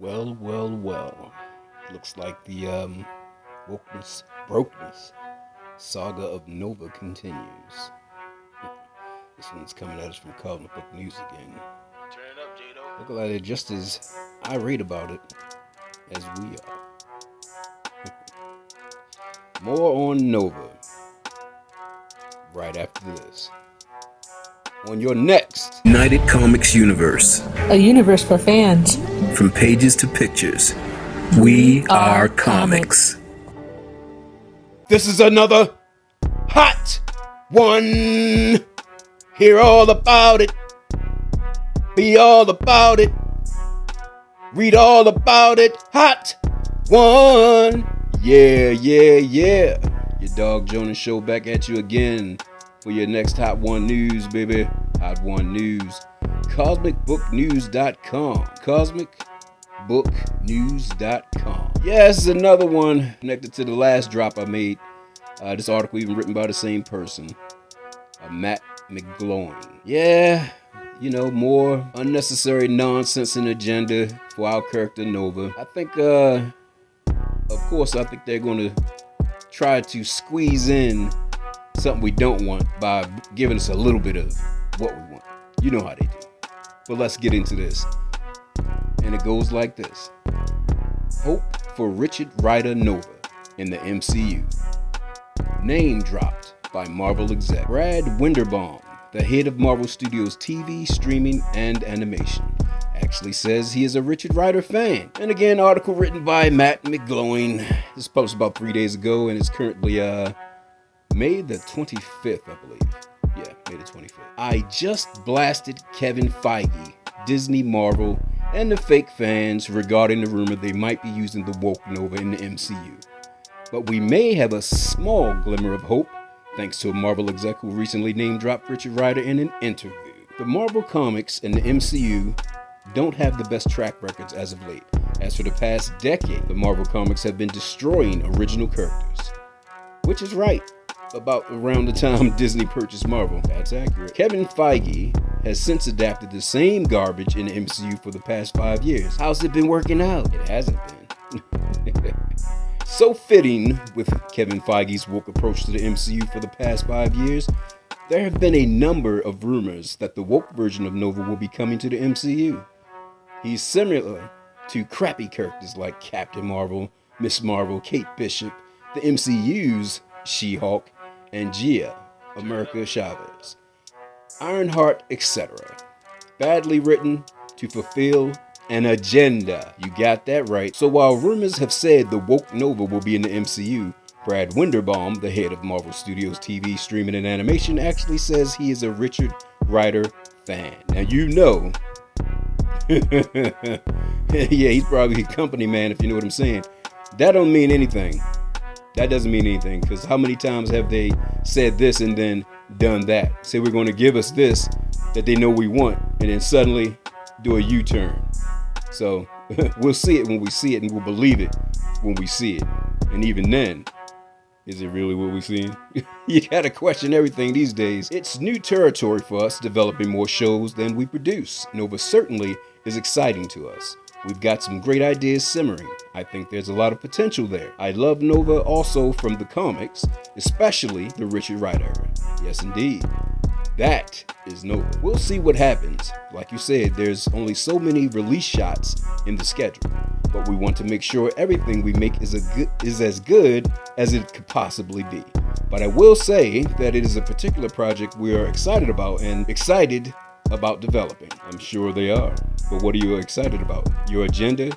Well. Looks like the wokeness, brokenness saga of Nova continues. This one's coming at us from Comic Book News again. Turn it up, Jado. Look like they're just as irate about it as we are. More on Nova right after this. On your next UnitedComicsUniverse. A universe for fans. From pages to pictures, we are comics. This is another hot one. Hear all about it. Be all about it. Read all about it. Hot one. Yeah. Your dog JoninSho back at you again for your next Hot One News, baby. Hot One News. CosmicBookNews.com. CosmicBookNews.com. Yes, another one connected to the last drop I made. This article even written by the same person. Matt McGloin. Yeah, more unnecessary nonsense and agenda for our character Nova. I think, of course, they're going to try to squeeze in something we don't want by giving us a little bit of what we want. You know how they do. But let's get into this. And it goes like this. Hope for Richard Rider Nova in the MCU. Name dropped by Marvel Exec. Brad Winderbaum, the head of Marvel Studios TV, streaming, and animation, actually says he is a Richard Rider fan. And again, article written by Matt McGloin. This was published about 3 days ago and is currently May the 25th, I believe. Yeah, May the 25th. I just blasted Kevin Feige, Disney, Marvel, and the fake fans regarding the rumor they might be using the woke Nova in the MCU. But we may have a small glimmer of hope thanks to a Marvel exec who recently name-dropped Richard Rider in an interview. The Marvel Comics and the MCU don't have the best track records as of late. As for the past decade, the Marvel Comics have been destroying original characters. Which is right. About around the time Disney purchased Marvel. That's accurate. Kevin Feige has since adapted the same garbage in the MCU for the past 5 years. How's it been working out? It hasn't been. So fitting with Kevin Feige's woke approach to the MCU for the past 5 years, there have been a number of rumors that the woke version of Nova will be coming to the MCU. He's similar to crappy characters like Captain Marvel, Miss Marvel, Kate Bishop, the MCU's She-Hulk, and Gia, America Chavez, Ironheart, etc. Badly written to fulfill an agenda. You got that right. So while rumors have said the woke Nova will be in the MCU, Brad Winderbaum, the head of Marvel Studios TV, streaming, and animation, actually says he is a Richard Rider fan. Now yeah, he's probably a company man if you know what I'm saying. That don't mean anything. That doesn't mean anything, because how many times have they said this and then done that? Say we're going to give us this that they know we want, and then suddenly do a U-turn. So we'll see it when we see it, and we'll believe it when we see it. And even then, is it really what we're seeing? You gotta question everything these days. It's new territory for us, developing more shows than we produce. Nova certainly is exciting to us. We've got some great ideas simmering. I think there's a lot of potential there. I love Nova also from the comics, especially the Richard Rider era. Yes, indeed. That is Nova. We'll see what happens. Like you said, there's only so many release shots in the schedule, but we want to make sure everything we make is as good as it could possibly be. But I will say that it is a particular project we are excited about developing. I'm sure they are. But what are you excited about? Your agenda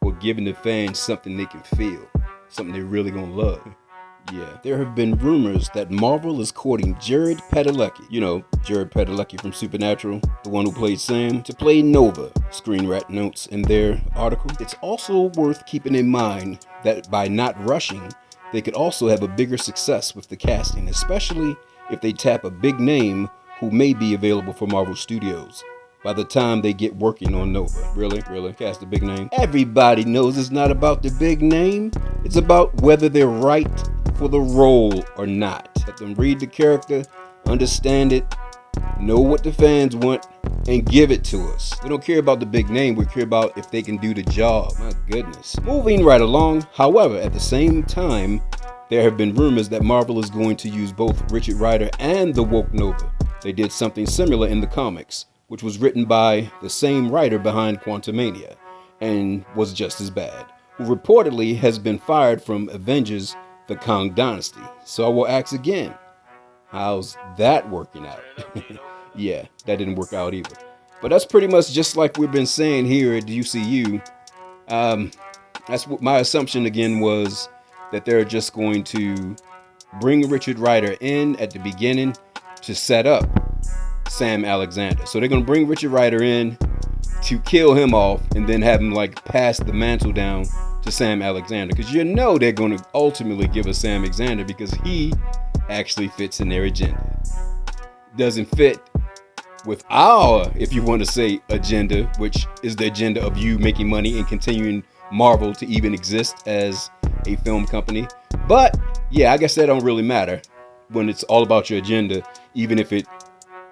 or giving the fans something they can feel? Something they're really gonna love? Yeah, there have been rumors that Marvel is courting Jared Padalecki. You know, Jared Padalecki from Supernatural, the one who played Sam, to play Nova. Screen Rat notes in their article. It's also worth keeping in mind that by not rushing, they could also have a bigger success with the casting, especially if they tap a big name who may be available for Marvel Studios by the time they get working on Nova. Really? Cast a big name? Everybody knows it's not about the big name. It's about whether they're right for the role or not. Let them read the character, understand it, know what the fans want, and give it to us. We don't care about the big name, we care about if they can do the job. My goodness. Moving right along, however, at the same time, there have been rumors that Marvel is going to use both Richard Rider and the Woke Nova. They did something similar in the comics, which was written by the same writer behind Quantumania, and was just as bad, who reportedly has been fired from Avengers: The Kang Dynasty. So I will ask again, how's that working out? Yeah, that didn't work out either. But that's pretty much just like we've been saying here at UCU. That's what my assumption again was, that they're just going to bring Richard Rider in at the beginning to set up Sam Alexander. So they're going to bring Richard Rider in to kill him off and then have him like pass the mantle down to Sam Alexander. Because you know they're going to ultimately give us Sam Alexander because he actually fits in their agenda. Doesn't fit with our, if you want to say, agenda, which is the agenda of you making money and continuing Marvel to even exist as a film company. But yeah, I guess that don't really matter when it's all about your agenda, even if it,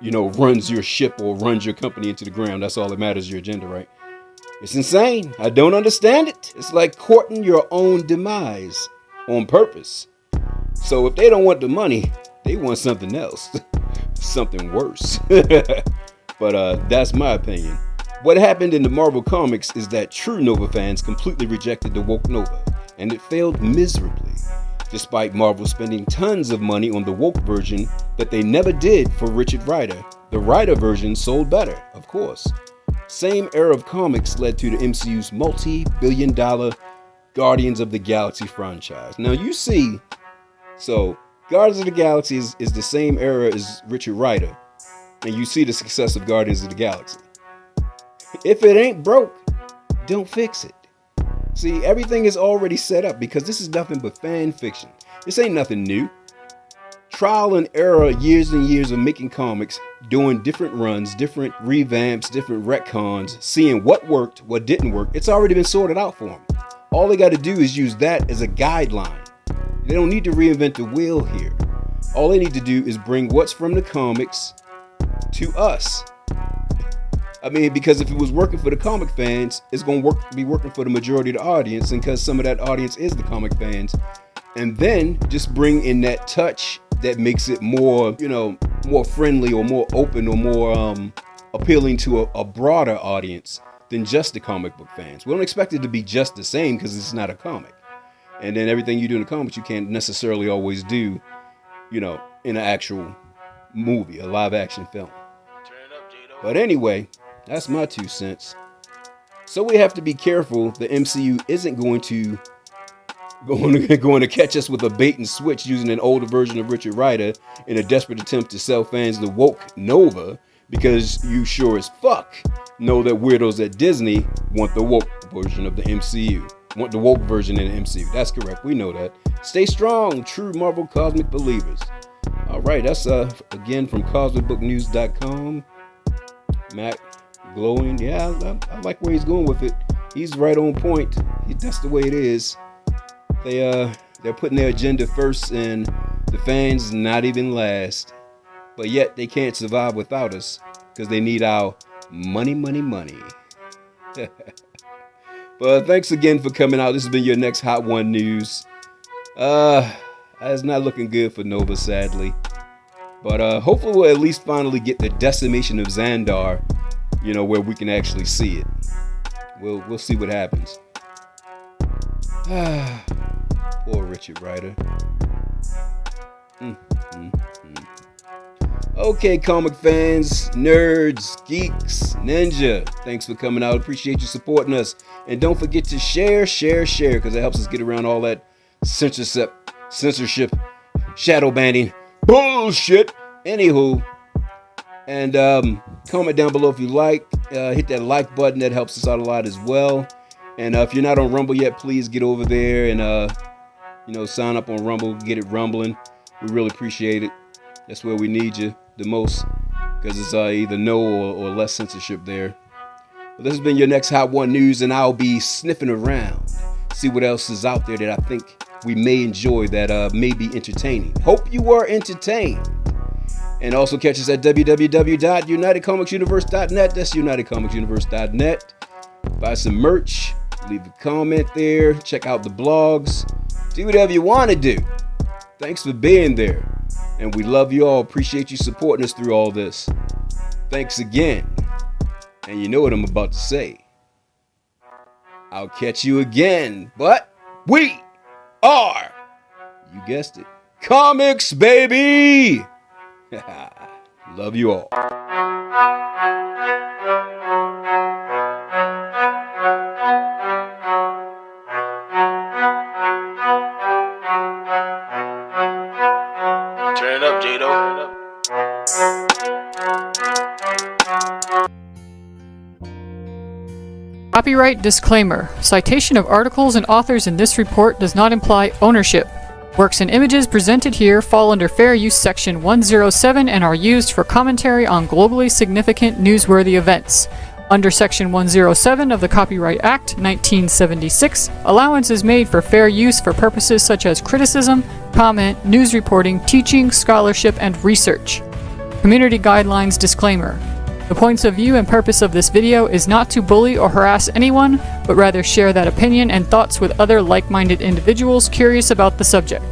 you know, runs your ship or runs your company into the ground. That's all that matters, your agenda, right? It's insane. I don't understand it. It's like courting your own demise on purpose. So if they don't want the money, they want something else. Something worse. But that's my opinion. What happened in the Marvel comics is that true Nova fans completely rejected the Woke Nova, and it failed miserably, despite Marvel spending tons of money on the woke version that they never did for Richard Rider. The Rider version sold better, of course. Same era of comics led to the MCU's multi-billion-dollar Guardians of the Galaxy franchise. Now you see, so Guardians of the Galaxy is the same era as Richard Rider, and you see the success of Guardians of the Galaxy. If it ain't broke, don't fix it. See, everything is already set up because this is nothing but fan fiction. This ain't nothing new. Trial and error, years and years of making comics, doing different runs, different revamps, different retcons, seeing what worked, what didn't work. It's already been sorted out for them. All they got to do is use that as a guideline. They don't need to reinvent the wheel here. All they need to do is bring what's from the comics to us. I mean, because if it was working for the comic fans, it's going to be working for the majority of the audience, and because some of that audience is the comic fans. And then just bring in that touch that makes it more, you know, more friendly or more open or more appealing to a broader audience than just the comic book fans. We don't expect it to be just the same because it's not a comic. And then everything you do in the comics, you can't necessarily always do, you know, in an actual movie, a live action film. But anyway, that's my 2 cents. So we have to be careful. The MCU isn't going to catch us with a bait and switch using an older version of Richard Rider in a desperate attempt to sell fans the woke Nova, because you sure as fuck know that weirdos at Disney want the woke version of the MCU. Want the woke version in the MCU. That's correct. We know that. Stay strong, true Marvel cosmic believers. All right, that's again from cosmicbooknews.com. Matt Glowing. Yeah, I like where he's going with it. He's right on point. That's the way it is. They're putting their agenda first and the fans not even last. But yet they can't survive without us because they need our money. But thanks again for coming out. This has been your next Hot One News. It's not looking good for Nova, sadly. But hopefully we'll at least finally get the decimation of Xandar, you know, where we can actually see it. We'll see what happens. Poor Richard Rider. Okay, comic fans, nerds, geeks, ninja, thanks for coming out. Appreciate you supporting us. And don't forget to share, because it helps us get around all that censorship, shadow banning bullshit. Anywho, and comment down below if you like. Hit that like button. That helps us out a lot as well. And if you're not on Rumble yet, please get over there and sign up on Rumble. Get it rumbling. We really appreciate it. That's where we need you the most, because it's either no or less censorship there. But this has been your next Hot One News, and I'll be sniffing around, see what else is out there that I think we may enjoy, that may be entertaining. Hope you were entertained. And also catch us at www.UnitedComicsUniverse.net. That's UnitedComicsUniverse.net. Buy some merch. Leave a comment there. Check out the blogs. Do whatever you want to do. Thanks for being there. And we love you all. Appreciate you supporting us through all this. Thanks again. And you know what I'm about to say. I'll catch you again. But we are, you guessed it, comics, baby! Love you all. Turn it up, Jado. Copyright disclaimer. Citation of articles and authors in this report does not imply ownership. Works and images presented here fall under Fair Use Section 107 and are used for commentary on globally significant newsworthy events. Under Section 107 of the Copyright Act, 1976, allowance is made for fair use for purposes such as criticism, comment, news reporting, teaching, scholarship, and research. Community Guidelines Disclaimer. The points of view and purpose of this video is not to bully or harass anyone, but rather share that opinion and thoughts with other like-minded individuals curious about the subject.